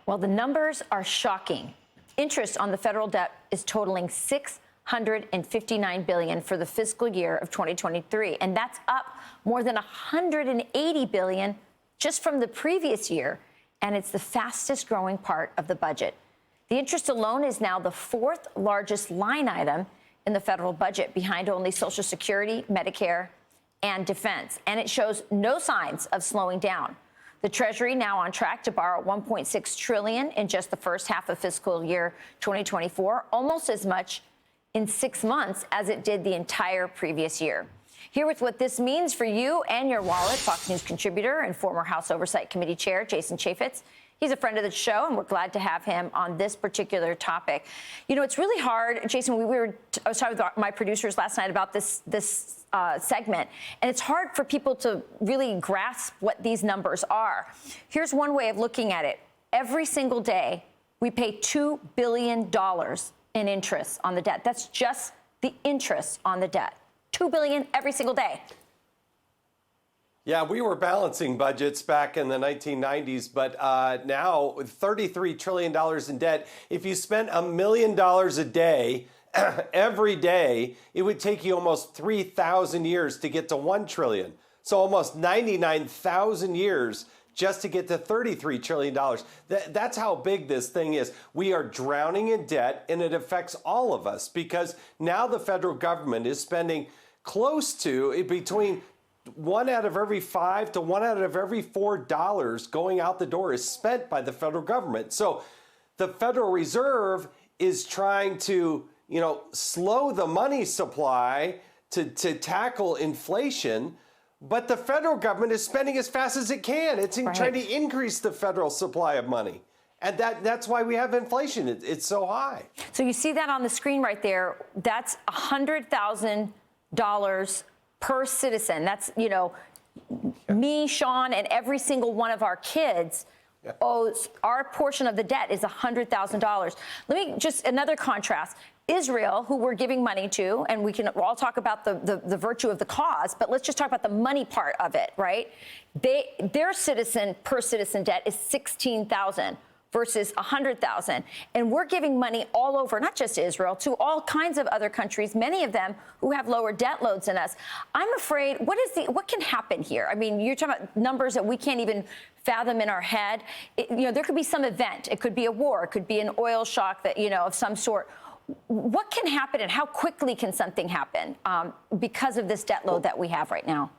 Well, the numbers are shocking. Interest on the federal debt is totaling $659 billion for the fiscal year of 2023, and that's up more than $180 billion just from the previous year, and it's the fastest growing part of the budget. The interest alone is now the fourth largest line item in the federal budget, behind only Social Security, Medicare, and defense, and it shows no signs of slowing down. The Treasury now on track to borrow $1.6 trillion in just the first half of fiscal year 2024, almost as much in 6 months as it did the entire previous year. Here with what this means for you and your wallet, Fox News contributor and former House Oversight Committee Chair Jason Chaffetz. He's a friend of the show, and we're glad to have him on this particular topic. You know, it's really hard, Jason. I was talking with my producers last night about this segment, and it's hard for people to really grasp what these numbers are. Here's one way of looking at it. Every single day, we pay $2 billion in interest on the debt. That's just the interest on the debt. $2 billion every single day. Yeah, we were balancing budgets back in the 1990s, but now with $33 trillion in debt, if you spent $1 million a day, every day, it would take you almost 3,000 years to get to 1 trillion. So almost 99,000 years just to get to $33 trillion. That's how big this thing is. We are drowning in debt, and it affects all of us because now the federal government is spending close to between 1 out of every 5 to 1 out of every $4 going out the door is spent by the federal government. So the Federal Reserve is trying to, slow the money supply to tackle inflation, but the federal government is spending as fast as it can. It's trying to increase the federal supply of money. And that's why we have inflation. It's so high. So you see that on the screen right there. That's $100,000 per citizen. That's, me, Sean, and every single one of our kids owes, our portion of the debt is $100,000. Let me just, another contrast. Israel, who we're giving money to, and we'll all talk about the virtue of the cause, but let's just talk about the money part of it, right? Their per citizen debt is $16,000 versus $100,000. And we're giving money all over, not just Israel, to all kinds of other countries, many of them who have lower debt loads than us. I'm afraid, what can happen here? I mean, you're talking about numbers that we can't even fathom in our head. There could be some event. It could be a war. It could be an oil shock that, of some sort. What can happen, and how quickly can something happen because of this debt load that we have right now?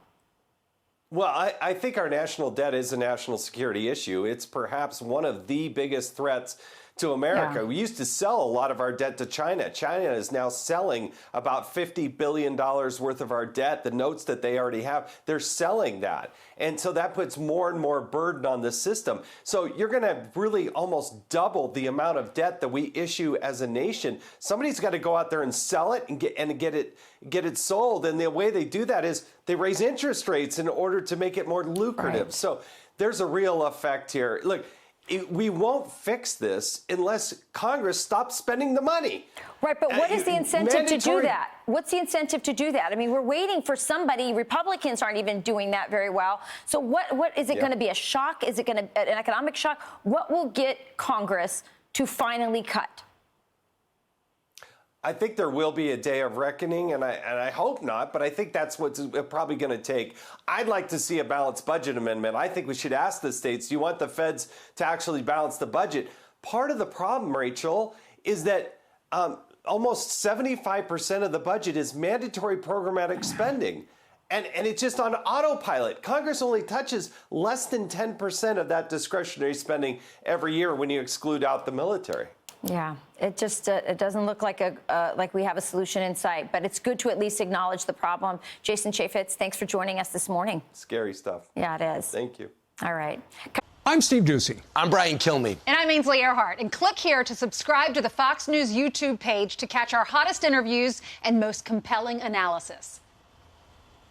Well, I think our national debt is a national security issue. It's perhaps one of the biggest threats to America. Yeah. We used to sell a lot of our debt to China. China is now selling about $50 billion worth of our debt, the notes that they already have. They're selling that. And so that puts more and more burden on the system. So you're going to really almost double the amount of debt that we issue as a nation. Somebody's got to go out there and sell it and get it sold. And the way they do that is they raise interest rates in order to make it more lucrative. Right. So there's a real effect here. Look, we won't fix this unless Congress stops spending the money. Right, but what is the incentive to do that? What's the incentive to do that? I mean, we're waiting for somebody. Republicans aren't even doing that very well. So what is it going to be, a shock? Is it going to be an economic shock? What will get Congress to finally cut? I think there will be a day of reckoning, and I hope not, but I think that's what's probably going to take. I'd like to see a balanced budget amendment. I think we should ask the states, do you want the feds to actually balance the budget? Part of the problem, Rachel, is that almost 75% of the budget is mandatory programmatic spending. And it's just on autopilot. Congress only touches less than 10% of that discretionary spending every year when you exclude out the military. Yeah, it just it doesn't look like like we have a solution in sight, but it's good to at least acknowledge the problem. Jason Chaffetz, thanks for joining us this morning. Scary stuff. Yeah, it is. Thank you. All right. I'm Steve Ducey. I'm Brian Kilmeade. And I'm Ainsley Earhart. And click here to subscribe to the Fox News YouTube page to catch our hottest interviews and most compelling analysis.